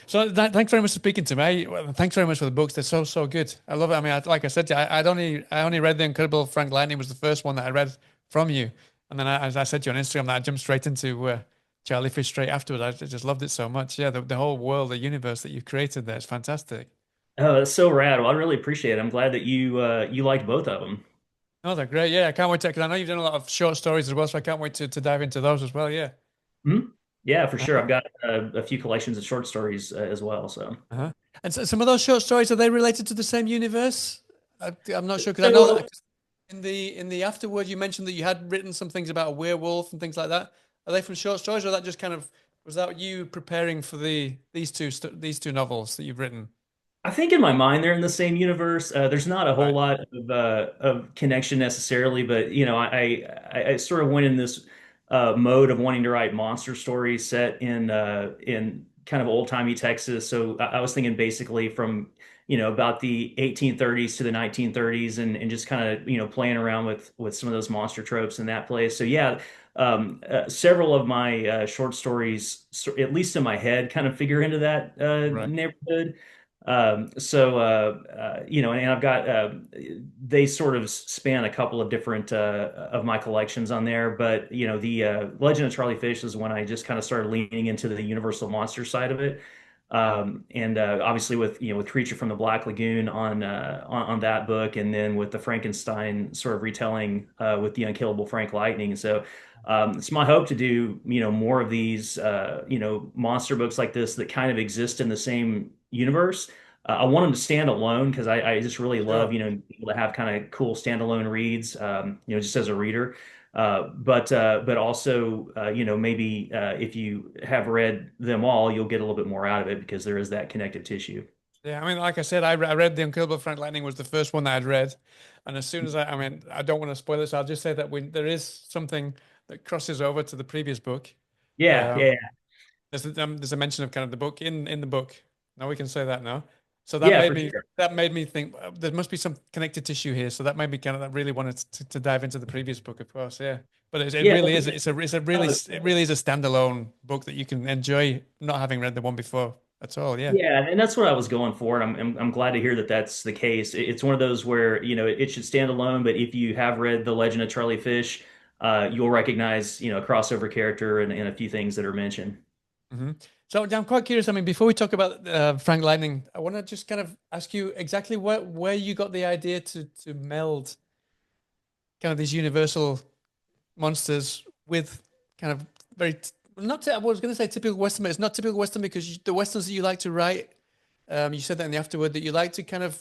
So thanks very much for speaking to me. Well, thanks very much for the books. They're so good. I love it. I mean, like I said, to you, I only read The Unkillable Frank Lightning was the first one that I read from you, and then as I said to you on Instagram, that I jumped straight into Charlie Fish straight afterwards. I just loved it so much. Yeah, the whole world, the universe that you've created there is fantastic. Oh, that's so rad. Well, I really appreciate it. I'm glad that you liked both of them. Oh, they're great. Yeah, I can't wait to because I know you've done a lot of short stories as well, so I can't wait to dive into those as well. Yeah. Hmm. Yeah, for sure. Uh-huh. I've got a few collections of short stories as well. So, Uh-huh. And so some of those short stories, are they related to the same universe? I'm not sure because I know that so in the afterword you mentioned that you had written some things about a werewolf and things like that. Are they from short stories, or that just kind of was that you preparing for these two novels that you've written? I think in my mind they're in the same universe. There's not a whole Right. lot of connection necessarily, but I sort of went in this mode of wanting to write monster stories set in kind of old-timey Texas. So I was thinking basically from about the 1830s to the 1930s, and just kind of playing around with some of those monster tropes in that place. So yeah, several of my short stories, at least in my head, kind of figure into that Right. neighborhood. And I've got they sort of span a couple of different of my collections on there, but the Legend of Charlie Fish is when I just kind of started leaning into the Universal monster side of it. And Obviously with with Creature from the Black Lagoon on that book, and then with the Frankenstein sort of retelling with the Unkillable Frank Lightning. So it's my hope to do more of these monster books like this that kind of exist in the same universe. I want them to stand alone because I just really love, Sure. people to have kind of cool standalone reads, just as a reader. But also, maybe if you have read them all, you'll get a little bit more out of it because there is that connective tissue. Yeah, I mean, like I said, I read The Unkillable Frank Lightning was the first one that I'd read, and as soon as I mean, I don't want to spoil it, so I'll just say that there is something that crosses over to the previous book. Yeah, Um, yeah, there's a mention of kind of the book in the book. Now we can say that now. So that yeah, made for me sure. that made me think there must be some connected tissue here. So that made me kind of really wanted to dive into the previous book, of course. Yeah, but it Yeah, really is. It really is a standalone book that you can enjoy, not having read the one before at all. Yeah. yeah, and that's what I was going for, and I'm glad to hear that that's the case. It's one of those where it should stand alone, but if you have read The Legend of Charlie Fish, you'll recognize a crossover character and a few things that are mentioned. hmm So I'm quite curious. I mean, before we talk about Frank Lightning, I want to just kind of ask you exactly where you got the idea to meld kind of these universal monsters with kind of very not. I was going to say typical Western, but it's not typical Western because the Westerns that you like to write, you said that in the afterword that you like to kind of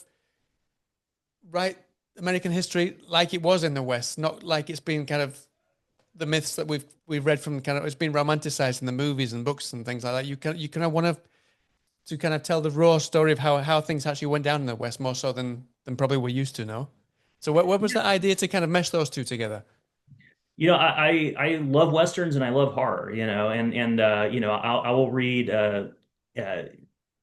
write American history like it was in the West, not like it's been kind of the myths that we've read from kind of it's been romanticized in the movies and books and things like that. You kind of want to kind of tell the raw story of how things actually went down in the West more so than probably we're used to now. So what was the idea to kind of mesh those two together? I love westerns and I love horror, and I will read uh,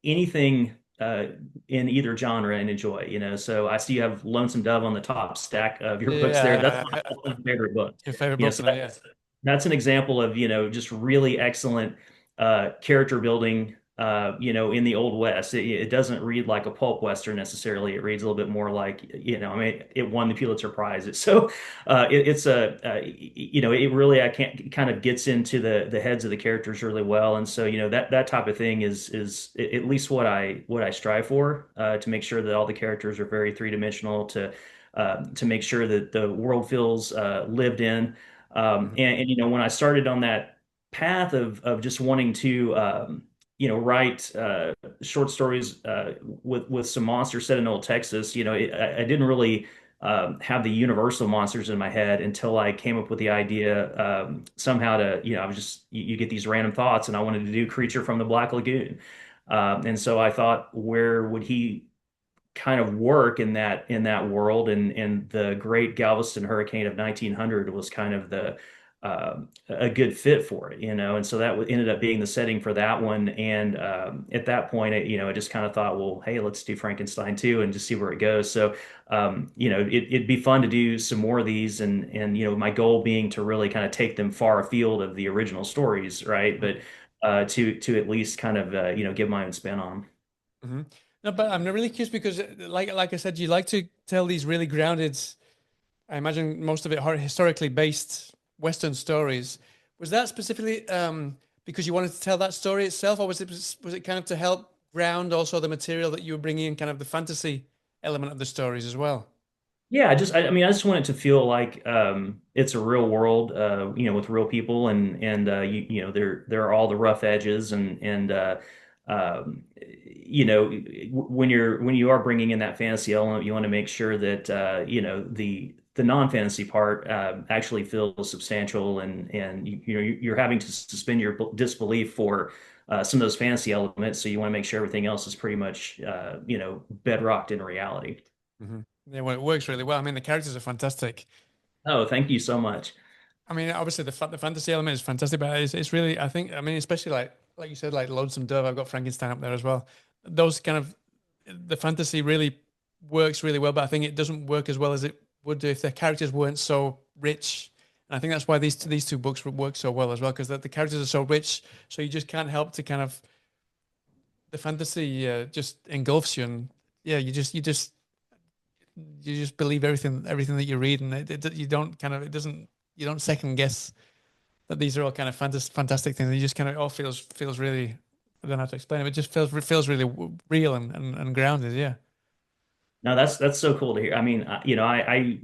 anything in either genre and enjoy, So I see you have Lonesome Dove on the top stack of your books there. That's Yeah, my all-time favorite book. your favorite book So in it, yeah. that's an example of, just really excellent character building, in the Old West. It doesn't read like a pulp Western necessarily. It reads a little bit more like, I mean, it won the Pulitzer Prize. It's it really, I can't kind of gets into the heads of the characters really well. And so, that type of thing is at least what I strive for, to make sure that all the characters are very three-dimensional, to make sure that the world feels lived in. Mhm. When I started on that path of just wanting to write short stories with some monsters set in old Texas, I didn't really have the universal monsters in my head until I came up with the idea, somehow to, I was just you get these random thoughts, and I wanted to do Creature from the Black Lagoon. And so I thought, where would he kind of work in that world? And the Great Galveston Hurricane of 1900 was kind of a good fit for it, and so that ended up being the setting for that one. And at that point, I just kind of thought, well, hey, let's do Frankenstein too, and just see where it goes. So it'd be fun to do some more of these, and my goal being to really kind of take them far afield of the original stories, right? But to at least kind of give my own spin on them. Hmm. No, but I'm really curious because, like I said, you like to tell these really grounded. I imagine most of it are historically based Western stories. Was that specifically because you wanted to tell that story itself, or was it kind of to help ground also the material that you were bringing in, kind of the fantasy element of the stories as well? Yeah, I mean, I just want it to feel like it's a real world, with real people, and there are all the rough edges, and when you are bringing in that fantasy element, you want to make sure that the non-fantasy part actually feels substantial, and you're having to suspend your disbelief for some of those fantasy elements, so you want to make sure everything else is pretty much bedrocked in reality. Hmm. Yeah, well, it works really well. I mean, the characters are fantastic. Oh, thank you so much. I mean, obviously the fantasy element is fantastic, but it's really, I think, I mean, especially like you said, like Lonesome Dove. I've got Frankenstein up there as well. Those kind of the fantasy really works really well, but I think it doesn't work as well as it would do if the characters weren't so rich. And I think that's why these two books would work so well as well, because the characters are so rich, so you just can't help to kind of the fantasy just engulfs you, and yeah, you just believe everything that you read, and you don't kind of it doesn't you don't second guess that these are all kind of fantastic things. You just kind of all feels really. I don't know how to explain it. It just feels really real and grounded. Yeah. No, that's so cool to hear. I mean, I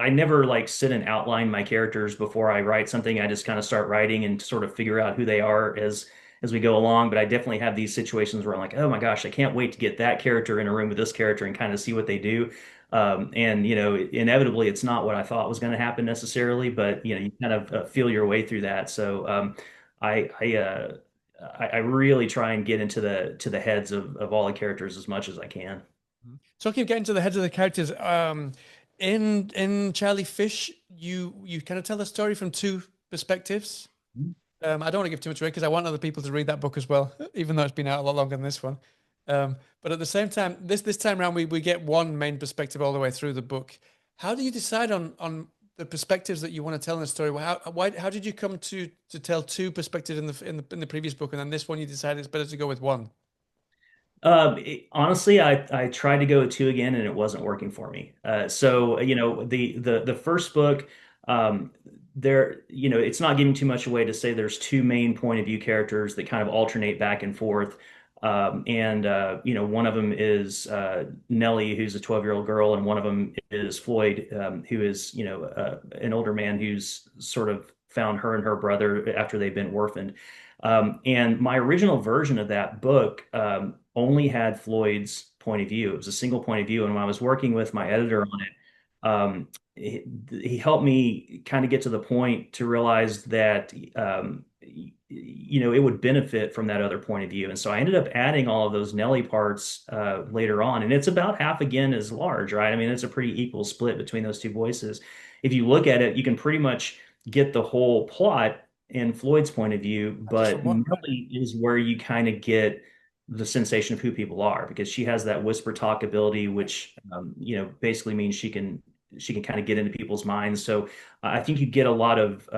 never like sit and outline my characters before I write something. I just kind of start writing and sort of figure out who they are as we go along. But I definitely have these situations where I'm like, oh my gosh, I can't wait to get that character in a room with this character and kind of see what they do. And inevitably, it's not what I thought was going to happen necessarily, but you kind of feel your way through that. So I I, uh, I really try and get into the heads of all the characters as much as I can. Talking of getting to the heads of the characters, in Charlie Fish, you kind of tell the story from two perspectives. I don't want to give too much away because I want other people to read that book as well, even though it's been out a lot longer than this one. But at the same time, this time around, we get one main perspective all the way through the book. How do you decide on the perspectives that you want to tell in the story? How did you come to tell two perspectives in the previous book, and then this one you decided it's better to go with one? Honestly, I tried to go with two again, and it wasn't working for me. So the first book, it's not giving too much away to say there's two main point of view characters that kind of alternate back and forth. And one of them is Nellie, who's a 12-year-old girl, and one of them is Floyd, who is an older man who's sort of found her and her brother after they've been orphaned. And my original version of that book only had Floyd's point of view. It was a single point of view. And when I was working with my editor on it, he helped me kind of get to the point to realize that it would benefit from that other point of view. And so I ended up adding all of those Nelly parts later on, and it's about half again as large, right? I mean, it's a pretty equal split between those two voices. If you look at it, you can pretty much get the whole plot in Floyd's point of view, Just from but one, right? Nelly is where you kind of get the sensation of who people are because she has that whisper talk ability, which basically means she can kind of get into people's minds. So I think you get a lot of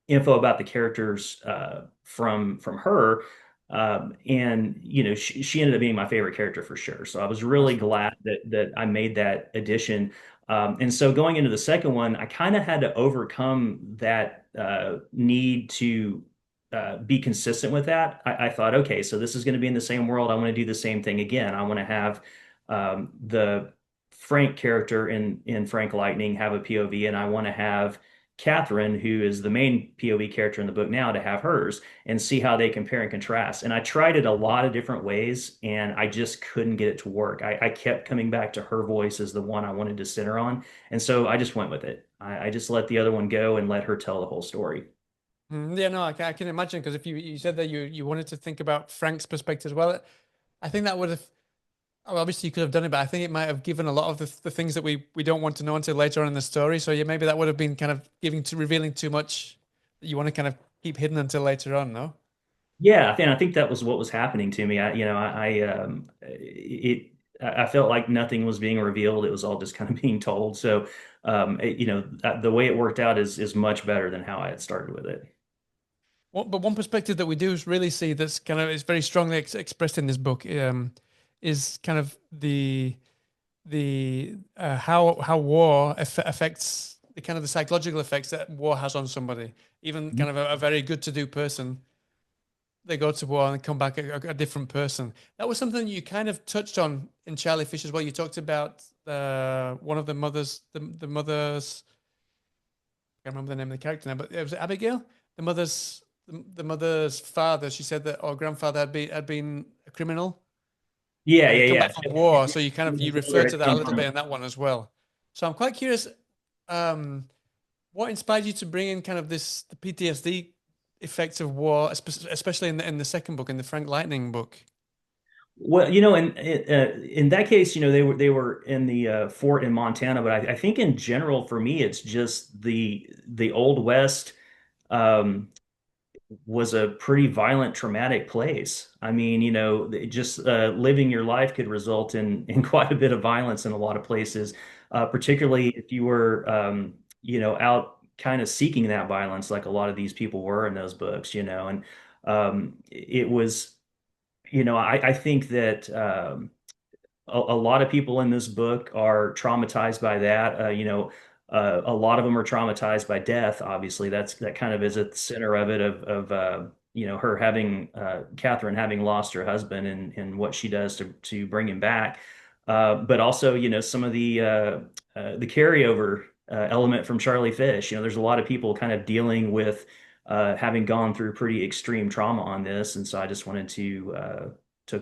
info about the characters from her. And she ended up being my favorite character for sure. So I was That's really glad fantastic. that I made that addition. And so going into the second one, I kind of had to overcome that need to be consistent with that. I thought, okay, so this is going to be in the same world. I want to do the same thing again. I want to have the Frank character in Frank Lightning have a POV, and I want to have Catherine, who is the main POV character in the book now, to have hers and see how they compare and contrast. And I tried it a lot of different ways, and I just couldn't get it to work. I kept coming back to her voice as the one I wanted to center on. And so I just went with it. I just let the other one go and let her tell the whole story. Yeah, no, I can imagine because if you said that you wanted to think about Frank's perspective as well, I think that would have. Well, obviously, you could have done it, but I think it might have given a lot of the things that we don't want to know until later on in the story. So yeah, maybe that would have been kind of revealing too much that you want to kind of keep hidden until later on, no? Yeah, I think that was what was happening to me. I felt like nothing was being revealed. It was all just kind of being told. So, the way it worked out is much better than how I had started with it. But one perspective that we do really see that's kind of is very strongly expressed in this book, is kind of the how war affects the kind of the psychological effects that war has on somebody. Even kind of a very good to do person, they go to war and come back a different person. That was something you kind of touched on in Charlie Fish as well. You talked about one of the mothers, the mother's, I can't remember the name of the character now, but it was Abigail, the mother's the mother's father. She said that, or grandfather had been a criminal Yeah, and yeah, had come yeah. back from war. So you kind of you Where refer to it that a come little bit from. in that one as well. So I'm quite curious, um, what inspired you to bring in kind of this the PTSD effects of war, especially in the second book, in the Frank Lightning book? Well, in that case, they were in the fort in Montana, but I think in general for me, it's just the Old West. Um, was a pretty violent, traumatic place. I mean, just living your life could result in quite a bit of violence in a lot of places, particularly if you were, out kind of seeking that violence, like a lot of these people were in those books, and it was, I think that. A lot of people in this book are traumatized by that. A lot of them are traumatized by death. Obviously, that kind of is at the center of it. Of her having Catherine having lost her husband and what she does to bring him back. But also, some of the carryover element from Charlie Fish. There's a lot of people kind of dealing with having gone through pretty extreme trauma on this, and so I just wanted to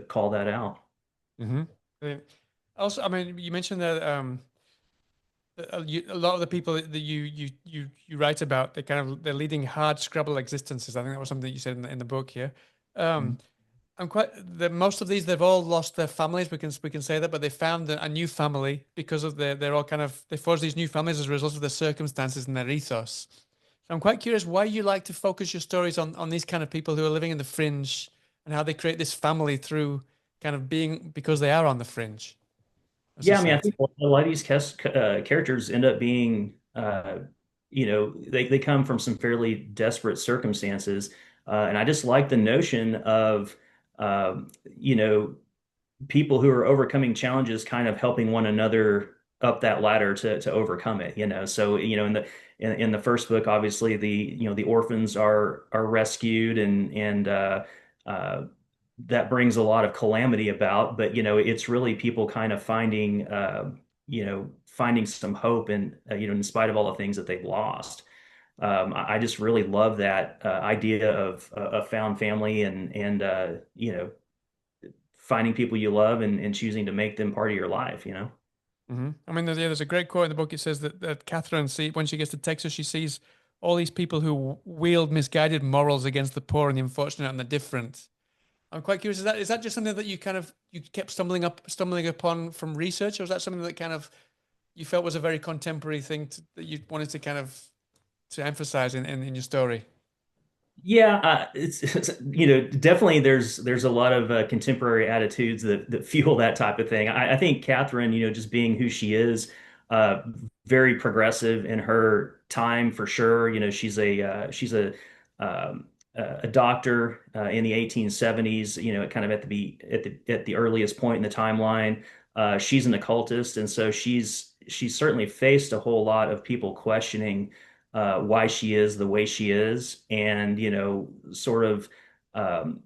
call that out. Mm-hmm. Also, I mean, you mentioned that a lot of the people that you write about, they're leading hard scrabble existences. I think that was something you said in the book here. Um, I'm quite the most of these they've all lost their families. We can say that, but they found a new family because of they're all kind of they forged these new families as a result of their circumstances and their ethos. So I'm quite curious why you like to focus your stories on these kind of people who are living in the fringe and how they create this family through kind of being because they are on the fringe of Yeah, I mean, I think society. a lot of these characters end up being, they come from some fairly desperate circumstances, and I just like the notion of, you know, people who are overcoming challenges, kind of helping one another up that ladder to overcome it. So in the first book, obviously the orphans are rescued and uh, that brings a lot of calamity about, but it's really people kind of finding some hope and in spite of all the things that they've lost. I just really love that idea of a found family and finding people you love and choosing to make them part of your life. I mean, there's a great quote in the book. It says that Catherine, when she gets to Texas, she sees all these people who wield misguided morals against the poor and the unfortunate and the different. I'm quite curious. Is that just something that you kept stumbling upon from research, or was that something that kind of you felt was a very contemporary thing that you wanted to kind of to emphasize in your story? Yeah, it's definitely there's a lot of contemporary attitudes that fuel that type of thing. I think Catherine, just being who she is, uh, very progressive in her time for sure. She's a doctor in the 1870s. Kind of at the earliest point in the timeline. She's an occultist, and so she's certainly faced a whole lot of people questioning why she is the way she is, and sort of um,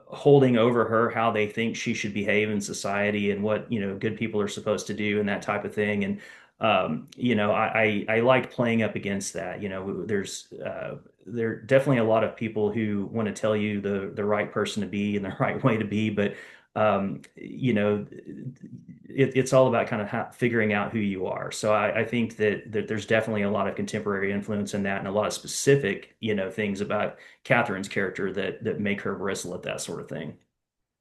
holding over her how they think she should behave in society and what good people are supposed to do and that type of thing. And I like playing up against that. There are definitely a lot of people who want to tell you the right person to be and the right way to be, but it's all about kind of figuring out who you are. So I think that there's definitely a lot of contemporary influence in that, and a lot of specific things about Catherine's character that make her bristle at that sort of thing.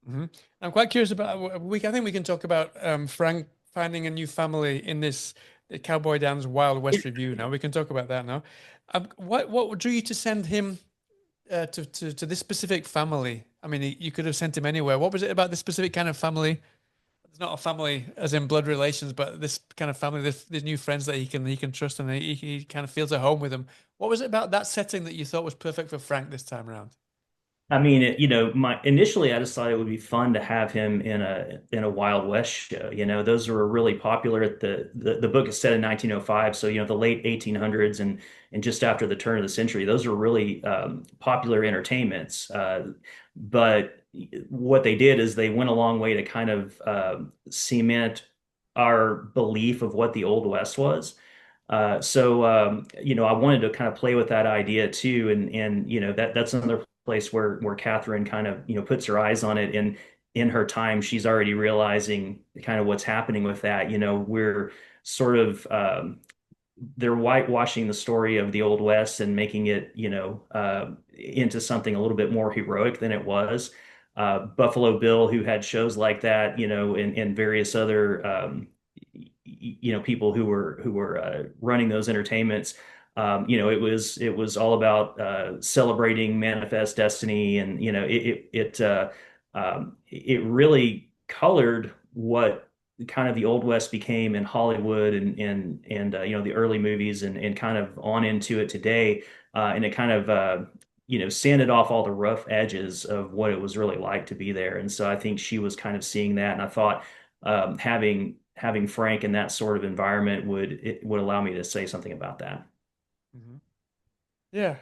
hmm I'm quite curious about. I think we can talk about Frank finding a new family in this the Cowboy Dan's Wild West review. Now we can talk about that now. What drew you to send him to this specific family? I mean, you could have sent him anywhere. What was it about this specific kind of family it's not a family as in blood relations, but this kind of family, this new friends that he can trust, and he kind of feels at home with them. What was it about that setting that you thought was perfect for Frank this time around? I mean, my initially I just thought it would be fun to have him in a Wild West show. Those were really popular at the book is set in 1905, so the late 1800s and just after the turn of the century. Those are really popular entertainments. But what they did is they went a long way to kind of cement our belief of what the Old West was. I wanted to kind of play with that idea too, and that's another place where Catherine kind of puts her eyes on it, and in her time she's already realizing kind of what's happening with that. We're sort of they're whitewashing the story of the Old West and making it into something a little bit more heroic than it was. Buffalo Bill, who had shows like that, and various other people who were running those entertainments. It was all about celebrating manifest destiny, and it really colored what kind of the Old West became in Hollywood and the early movies and kind of on into it today, and it kind of sanded off all the rough edges of what it was really like to be there. And so I think she was kind of seeing that, and I thought having Frank in that sort of environment would allow me to say something about that. Hmm. Yeah.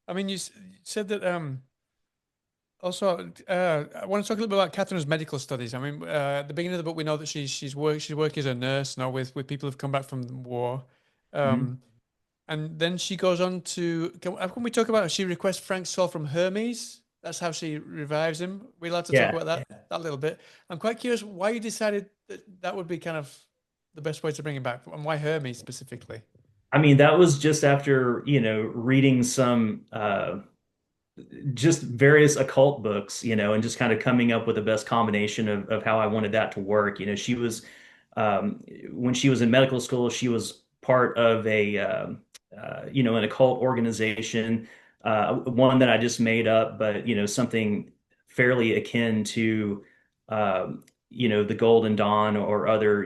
I mean, you said that. Also, I want to talk a little bit about Catherine's medical studies. I mean, at the beginning of the book, we know that she's working as a nurse now with people who've come back from the war. Mhm. Um, and then she goes on to can we talk about she requests Frank's soul from Hermes? That's how she revives him. We allowed to talk Yeah. about that little bit. I'm quite curious why you decided that that would be kind of the best way to bring him back, and why Hermes specifically. I mean, that was just after, reading some just various occult books, and just kind of coming up with the best combination of how I wanted that to work. She was when she was in medical school, she was part of an occult organization, one that I just made up, but something fairly akin to the Golden Dawn or other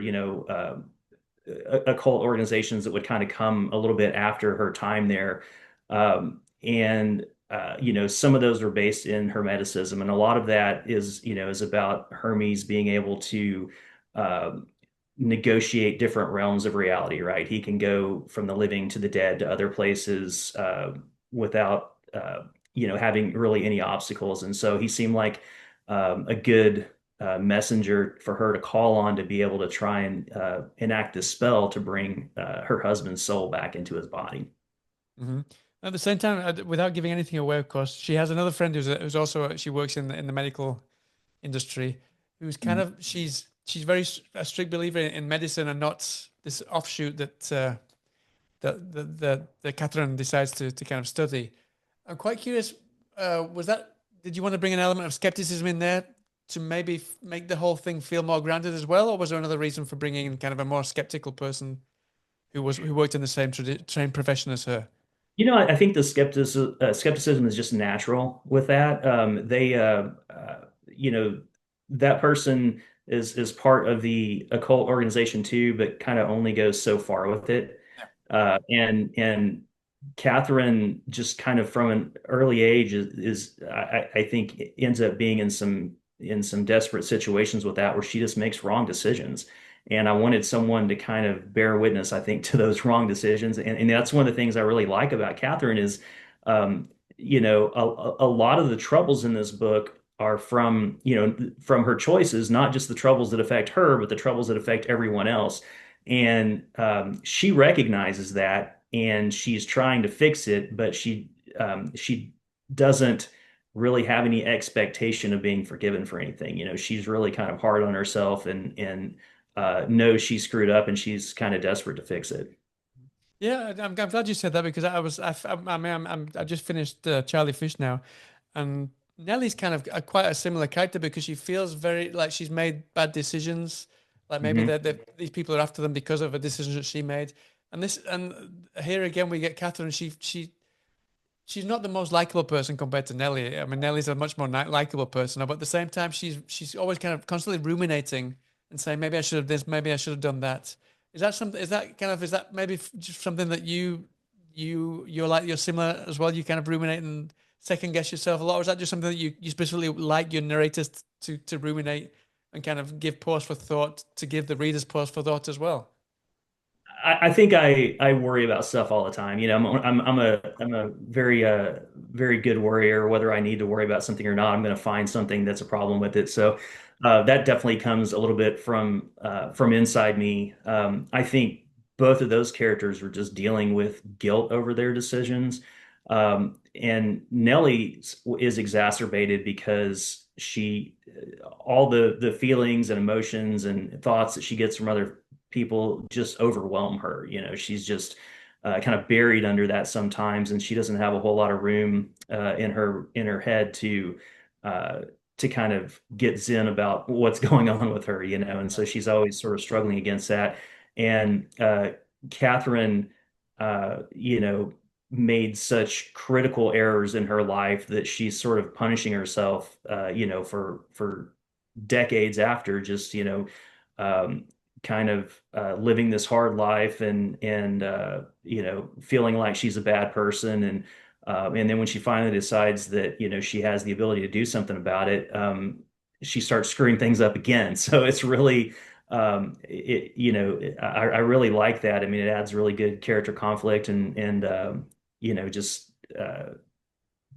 occult organizations that would kind of come a little bit after her time there. And some of those were based in Hermeticism, and a lot of that is about Hermes being able to negotiate different realms of reality, right? He can go from the living to the dead to other places without having really any obstacles. And so he seemed like a good messenger for her to call on to be able to try and enact this spell to bring her husband's soul back into his body. Hmm. At the same time, without giving anything away, of course, she has another friend who's also she works in the medical industry, who's kind Mhm. of she's very a strict believer in medicine and not this offshoot that Catherine decides to kind of study. I'm quite curious. Was that did you want to bring an element of skepticism in there to maybe make the whole thing feel more grounded as well, or was there another reason for bringing in kind of a more skeptical person who worked in the same profession as her? I think the skepticism is just natural with that. That person is part of the occult organization too, but kind of only goes so far with it. And Catherine just kind of from an early age I think ends up being in some desperate situations with that where she just makes wrong decisions. And I wanted someone to kind of bear witness, I think, to those wrong decisions. And that's one of the things I really like about Catherine is, a lot of the troubles in this book are from her choices, not just the troubles that affect her, but the troubles that affect everyone else. And she recognizes that, and she's trying to fix it, but she doesn't really have any expectation of being forgiven for anything. She's really kind of hard on herself and knows she screwed up, and she's kind of desperate to fix it. Yeah, I'm glad you said that because I mean I just finished Charlie Fish now, and Nellie's kind of quite a similar character because she feels very like she's made bad decisions, like maybe Hmm. these people are after them because of a decision that she made, and here again we get Catherine. She's not the most likable person compared to Nellie. I mean Nellie's a much more likable person, but at the same time she's always kind of constantly ruminating and say maybe I should have this, maybe I should have done that. Is that something? Is that kind of? Is that maybe just something that you're like you're similar as well? You kind of ruminate and second guess yourself a lot, or is that just something that you specifically like your narrators to ruminate and kind of give pause for thought to give the readers pause for thought as well? I think I worry about stuff all the time. You know, I'm a very very good worrier. Whether I need to worry about something or not, I'm going to find something that's a problem with it. So that definitely comes a little bit from inside me. I think both of those characters were just dealing with guilt over their decisions, and Nellie is exacerbated because she all the feelings and emotions and thoughts that she gets from other people just overwhelm her. You know, she's just kind of buried under that sometimes, and she doesn't have a whole lot of room in her head uh, to kind of get zen about what's going on with her. You know, and so she's always sort of struggling against that. And Catherine, you know, made such critical errors in her life that she's sort of punishing herself, you know, for decades after just, you know, um, kind of living this hard life and you know feeling like she's a bad person and then when she finally decides that you know she has the ability to do something about it, she starts screwing things up again. So it's really it you know I really like that. I mean, it adds really good character conflict and you know just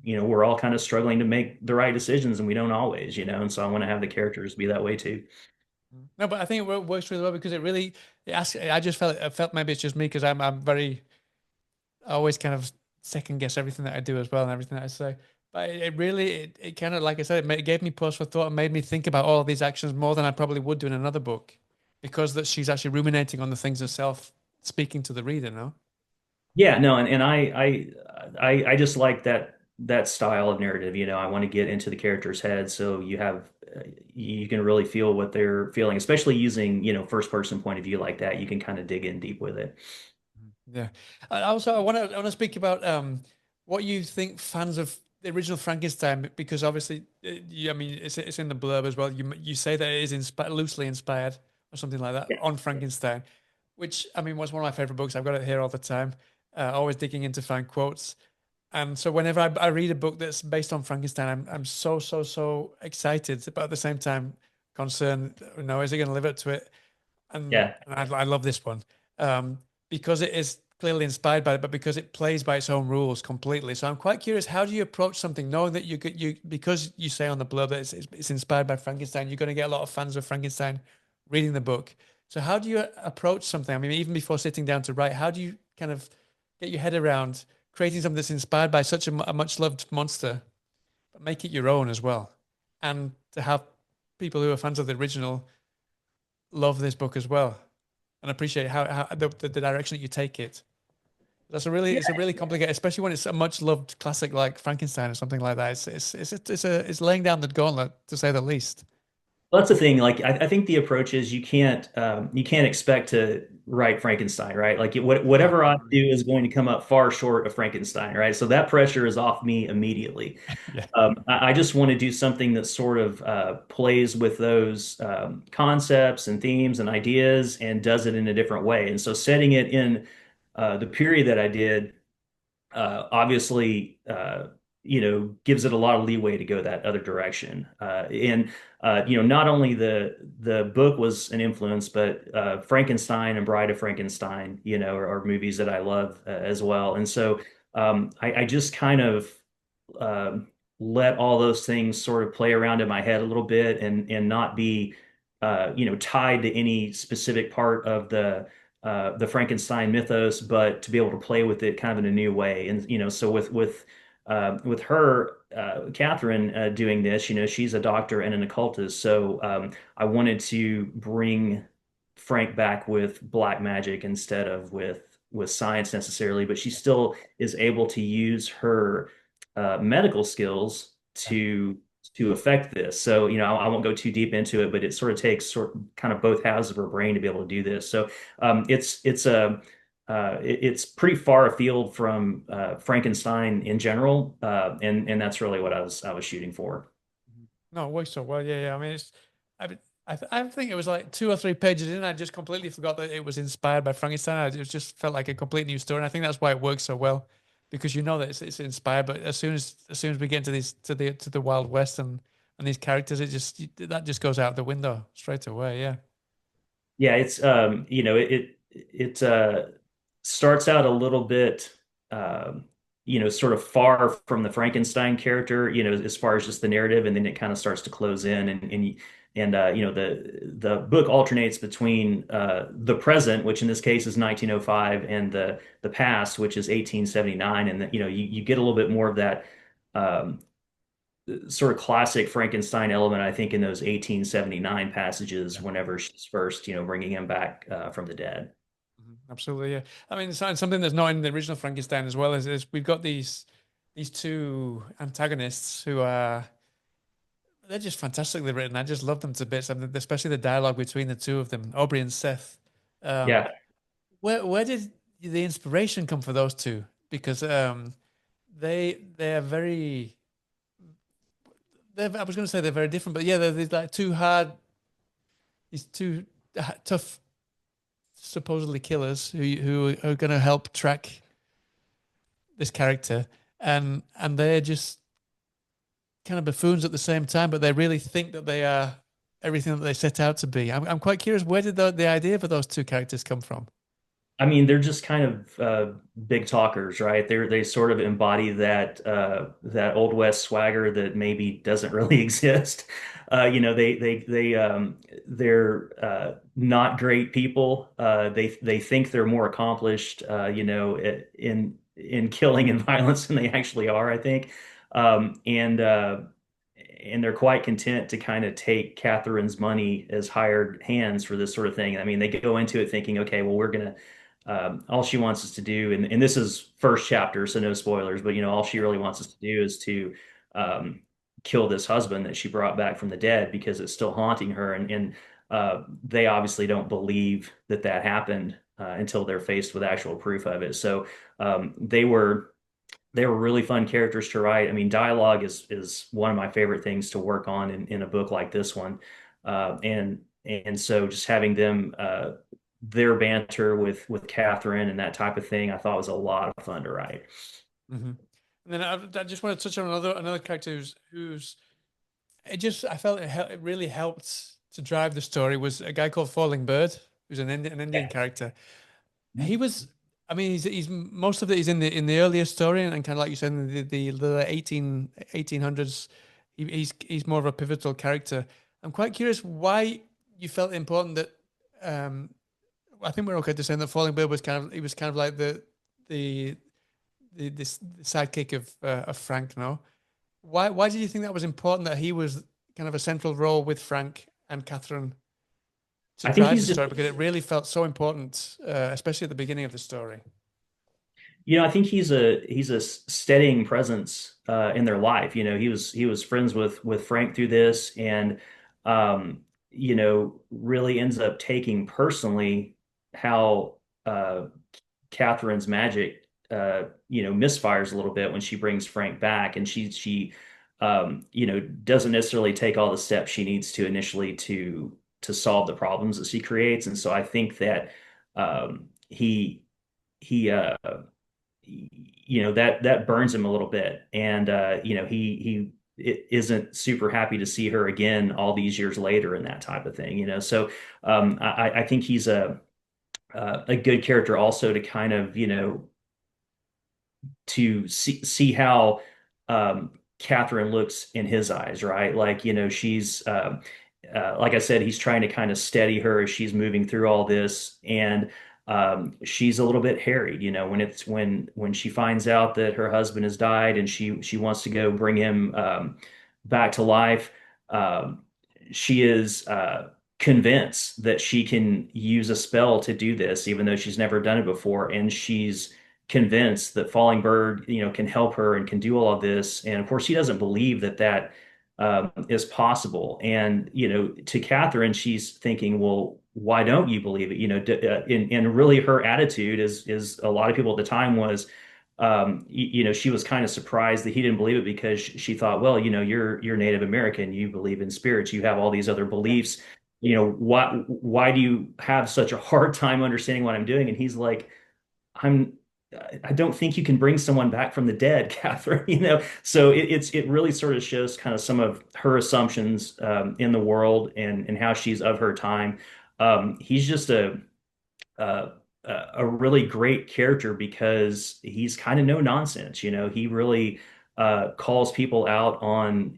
you know we're all kind of struggling to make the right decisions and we don't always, you know, and so I want to have the characters be that way too. No, but I think it works really well because it really it asks, I just felt I felt maybe it's just me because I'm very I always kind of second guess everything that I do as well and everything that I say. But it really it kind of like I said it gave me pause for thought and made me think about all of these actions more than I probably would do in another book because that she's actually ruminating on the things herself, speaking to the reader. No. Yeah, no, and I just like that style of narrative. You know, I want to get into the character's head, so you have you can really feel what they're feeling, especially using, you know, first person point of view like that. You can kind of dig in deep with it. Yeah. Also, I want to speak about what you think fans of the original Frankenstein, because obviously, I mean, it's in the blurb as well. You say that it is loosely inspired or something like that Yeah. on Frankenstein, which I mean was one of my favorite books. I've got it here all the time. Always digging in to find quotes. And so whenever I read a book that's based on Frankenstein, I'm so excited, but at the same time concerned. You know, is it going to live up to it? Yeah. And I love this one um, because it is clearly inspired by it, but because it plays by its own rules completely. So I'm quite curious, how do you approach something knowing that you because you say on the blurb that it's inspired by Frankenstein, you're going to get a lot of fans of Frankenstein reading the book. So how do you approach something? I mean, even before sitting down to write, how do you kind of get your head around creating something that's inspired by such a much loved monster, but make it your own as well, and to have people who are fans of the original love this book as well and appreciate how the direction that you take it. It's a really complicated, especially when it's a much loved classic like Frankenstein or something like that. It's laying down the gauntlet to say the least. Well, that's the thing. Like, I think the approach is you can't expect to write Frankenstein, right? Like, No. whatever I do is going to come up far short of Frankenstein, right? So that pressure is off me immediately. Yeah. I just want to do something that sort of plays with those concepts and themes and ideas and does it in a different way. And so setting it in the period that I did obviously, you know, gives it a lot of leeway to go that other direction. And you know, not only the book was an influence, but Frankenstein and Bride of Frankenstein, you know, are movies that I love as well. And so I just kind of let all those things sort of play around in my head a little bit and not be you know tied to any specific part of the Frankenstein mythos, but to be able to play with it kind of in a new way. And you know, so with her, Catherine, doing this, you know, she's a doctor and an occultist. So I wanted to bring Frank back with black magic instead of with science necessarily, but she still is able to use her medical skills to affect this. So, you know, I won't go too deep into it, but it sort of takes kind of both halves of her brain to be able to do this. So, it's pretty far afield from Frankenstein in general, and that's really what I was shooting for. No, it works so well. Yeah, yeah. I mean, I think it was like 2 or 3 pages in. I just completely forgot that it was inspired by Frankenstein. It just felt like a complete new story. And I think that's why it works so well, because you know that it's inspired. But as soon as we get into these to the Wild West and these characters, that just goes out the window straight away. Yeah, Yeah, it's it starts out a little bit sort of far from the Frankenstein character, as far as just the narrative, and then it kind of starts to close in the book alternates between the present, which in this case is 1905, and the past, which is 1879, and you get a little bit more of that um sort of classic Frankenstein element, I think, in those 1879 passages yeah. whenever she's first, bringing him back from the dead. Absolutely. Yeah. I mean, something that's not in the original Frankenstein as well is we've got these two antagonists who are they're just fantastically written. I just love them to bits. I mean, especially the dialogue between the two of them, Aubrey and Seth. Um, Yeah. where did the inspiration come for those two? Because they are very. I was going to say they're very different, but yeah, they're these like two hard, these two tough, supposedly killers who are going to help track this character, and they're just kind of buffoons at the same time, but they really think that they are everything that they set out to be. I'm quite curious, where did the idea for those two characters come from? I mean, they're just kind of big talkers, right? They sort of embody that old West swagger that maybe doesn't really exist. They're not great people. They think they're more accomplished, in killing and violence than they actually are, I think. And they're quite content to kind of take Catherine's money as hired hands for this sort of thing. I mean, they go into it thinking, okay, well, we're gonna all she wants us to do, and this is first chapter, so no spoilers, but all she really wants us to do is to um, kill this husband that she brought back from the dead because it's still haunting her. And they obviously don't believe that that happened until they're faced with actual proof of it. So they were really fun characters to write. I mean, dialogue is one of my favorite things to work on in a book like this one. And so just having them their banter with Catherine and that type of thing, I thought was a lot of fun to write. Hmm. And then I just want to touch on another character who's it just I felt it really helped to drive the story was a guy called Falling Bird, who's an Indian character. He was, I mean, he's most of it is in the earlier story, and kind of like you said, in the 1800s, he's more of a pivotal character. I'm quite curious why you felt it important that um, I think we're okay to say that Falling Bird was he was kind of like the this sidekick of Frank. No, why did you think that was important that he was kind of a central role with Frank and Catherine to I think drive he's the just story, because it really felt so important, especially at the beginning of the story. I think he's a steadying presence in their life. He was friends with Frank through this, and really ends up taking personally how Catherine's magic misfires a little bit when she brings Frank back, and she doesn't necessarily take all the steps she needs to initially to solve the problems that she creates. And so I think that he that burns him a little bit, and he isn't super happy to see her again all these years later and that type of thing. So I think he's a good character also to kind of to see how Catherine looks in his eyes, right? Like, she's like I said, he's trying to kind of steady her as she's moving through all this, and she's a little bit harried, when she finds out that her husband has died, and she wants to go bring him back to life. Um, she is convinced that she can use a spell to do this, even though she's never done it before, and she's convinced that Falling Bird, can help her and can do all of this. And of course, she doesn't believe that is possible. And to Catherine, she's thinking, well, why don't you believe it? And really, her attitude is a lot of people at the time was, she was kind of surprised that he didn't believe it, because she thought, well, you're Native American, you believe in spirits, you have all these other Yeah. beliefs. why do you have such a hard time understanding what I'm doing? And he's like, I'm I don't think you can bring someone back from the dead, Catherine. So it really sort of shows kind of some of her assumptions in the world and how she's of her time. He's just a a really great character because he's kind of no nonsense. He really calls people out on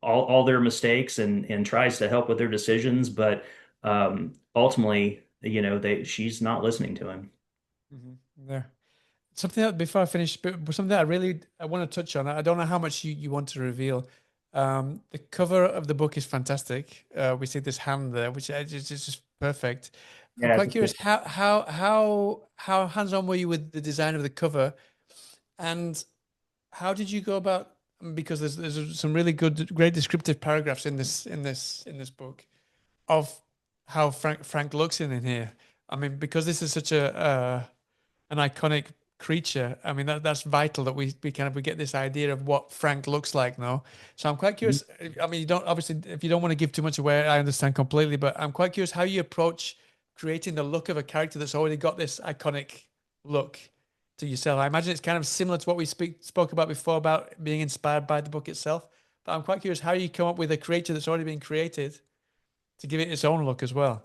all their mistakes and tries to help with their decisions, but ultimately, she's not listening to him. There. Something that before I finish, but something that I want to touch on. I don't know how much you want to reveal. The cover of the book is fantastic. We see this hand there, which is just perfect. I'm Yeah, quite curious how hands-on were you with the design of the cover, and how did you go about? Because there's some really great descriptive paragraphs in this book of how Frank looks in here. I mean, because this is such an iconic creature. I mean, that's vital that we get this idea of what Frank looks like now. So I'm quite curious. I mean, you don't obviously if you don't want to give too much away, I understand completely. But I'm quite curious how you approach creating the look of a character that's already got this iconic look to yourself. I imagine it's kind of similar to what we spoke about before about being inspired by the book itself. But I'm quite curious how you come up with a creature that's already been created to give it its own look as well.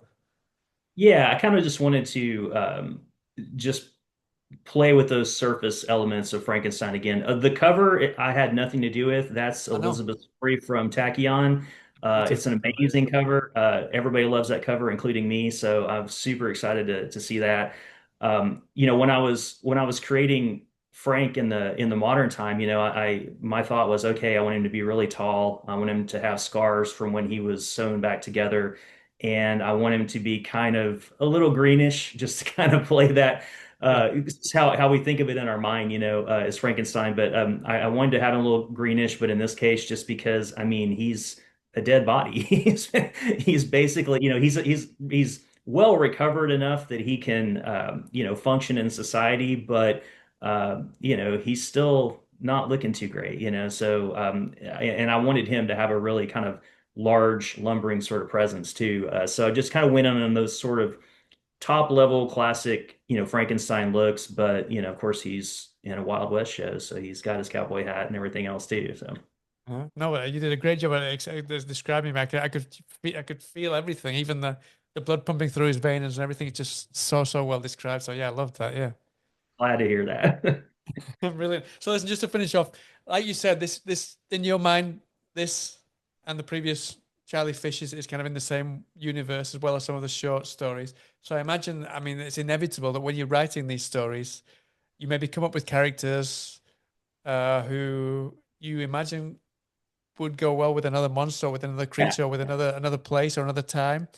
yeah. I kind of just wanted to just play with those surface elements of Frankenstein again. The cover I had nothing to do with. That's I know. Elizabeth Story from Tachyon. It's Beautiful an cover, amazing isn't it? cover. Everybody loves that cover, including me. So I'm super excited to see that. When I was creating Frank in the modern time, my thought was, okay, I want him to be really tall. I want him to have scars from when he was sewn back together, and I want him to be kind of a little greenish, just to kind of play that Yeah. it's how we think of it in our mind, as Frankenstein. But I wanted to have him a little greenish, but in this case, just because I mean he's a dead body. He's basically, he's well recovered enough that he can function in society, but he's still not looking too great, So and I wanted him to have a really kind of large, lumbering sort of presence too. So I just kind of went on those sort of top level classic, Frankenstein looks, but of course he's in a Wild West show, so he's got his cowboy hat and everything else too. So No, you did a great job at describing me. I could feel everything, even the blood pumping through his veins and everything. It's just so well described. So yeah, I loved that. Yeah, glad to hear that. brilliant. So listen, just to finish off, like you said, this in your mind, this and the previous Charlie Fish is kind of in the same universe as well as some of the short stories. So I imagine, I mean, it's inevitable that when you're writing these stories, you maybe come up with characters who you imagine would go well with another monster, or with another Yeah. creature, or with another place or another time.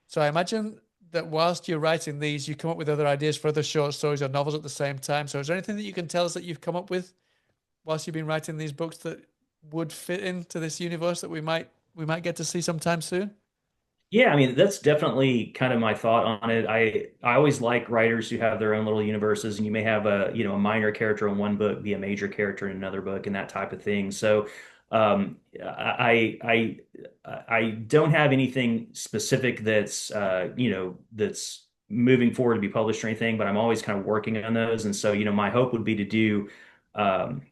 So I imagine that whilst you're writing these, you come up with other ideas for other short stories or novels at the same time. So is there anything that you can tell us that you've come up with whilst you've been writing these books that would fit into this universe that we might get to see sometime soon? Yeah, I mean that's definitely kind of my thought on it. I always like writers who have their own little universes, and you may have a minor character in one book be a major character in another book, and that type of thing. So I don't have anything specific that's moving forward to be published or anything, but I'm always kind of working on those. And so my hope would be to do um,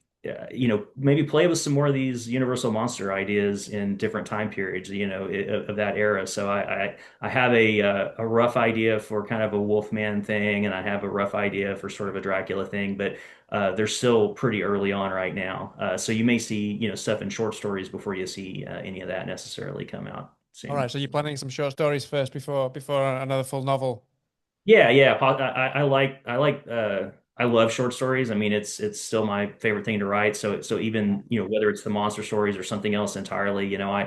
maybe play with some more of these universal monster ideas in different time periods, of that era. So I have a rough idea for kind of a Wolfman thing, and I have a rough idea for sort of a Dracula thing, but they're still pretty early on right now. So you may see, stuff in short stories before you see any of that necessarily come out All soon. right, so you're planning some short stories first before another full novel. Yeah, yeah. I love short stories. I mean, it's still my favorite thing to write. So even, whether it's the monster stories or something else entirely, I'll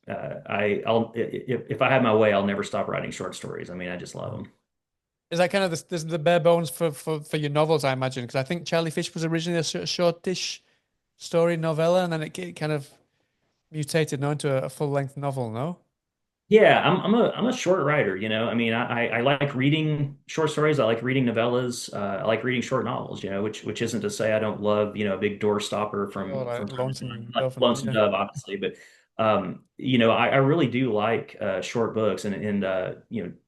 if I have my way, I'll never stop writing short stories. I mean, I just love them. Is that kind of the bare bones for your novels, I imagine? Because I think Charlie Fish was originally a shortish story novella, and then it kind of mutated now into a full length novel. No. Yeah, I'm a short writer, I mean, I like reading short stories. I like reading novellas. I like reading short novels, which isn't to say I don't love, a big door stopper All from right, time to time. Lonesome Like Dove, and Lonesome yeah. Dove, obviously, but I really do like short books, and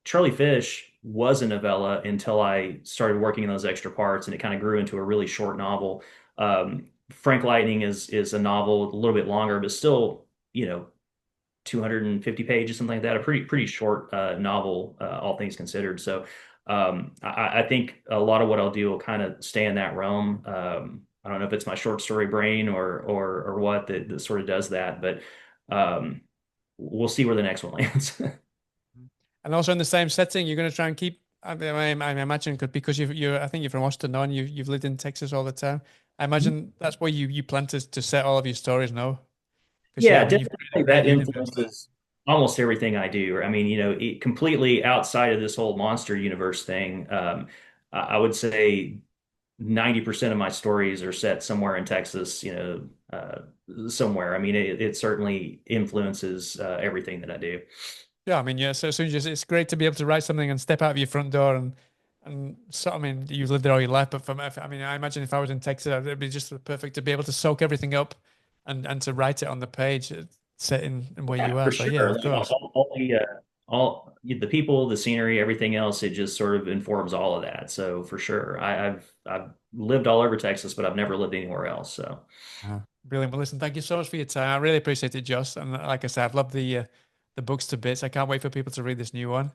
Charlie Fish was a novella until I started working in those extra parts, and it kind of grew into a really short novel. Frank Lightning is a novel, a little bit longer, but still, 250 pages, something like that. A pretty short novel, all things considered. So I think a lot of what I'll do will kind of stay in that realm. I don't know if it's my short story brain or what that sort of does that, but um, we'll see where the next one lands. And also in the same setting, you're going to try and keep. I imagine because I think you're from Austin now, and you've lived in Texas all the time. I imagine that's where you plan to set all of your stories now. Because Yeah, you've definitely created that a universe. influences almost everything I do. I mean, completely outside of this whole monster universe thing, I would say 90% of my stories are set somewhere in Texas, somewhere. I mean, it certainly influences everything that I do. Yeah, I mean, yeah. So it's great to be able to write something and step out of your front door and so I mean, you've lived there all your life, but I mean, I imagine if I was in Texas, it'd be just perfect to be able to soak everything up and to write it on the page, set in where Yeah, you are. for So yeah, sure. of Like course. all the people, the scenery, everything else, it just sort of informs all of that. So for sure, I've lived all over Texas, but I've never lived anywhere else. So Brilliant. Well, listen, thank you so much for your time. I really appreciate it, Josh. And like I said, I've loved the books to bits. I can't wait for people to read this new one.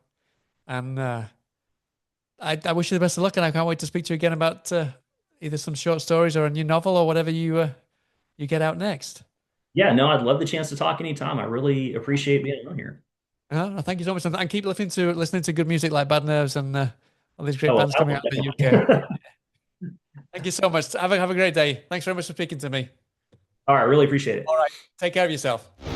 And I wish you the best of luck, and I can't wait to speak to you again about either some short stories or a new novel or whatever you get out next. yeah, no, I'd love the chance to talk anytime. I really appreciate being on here. Thank you so much, and keep listening to good music like Bad Nerves and all these great Oh, well, bands I coming will out of the UK. definitely. Thank you so much. Have a great day. Thanks very much for speaking to me. All right, really appreciate All it. right, take care of yourself.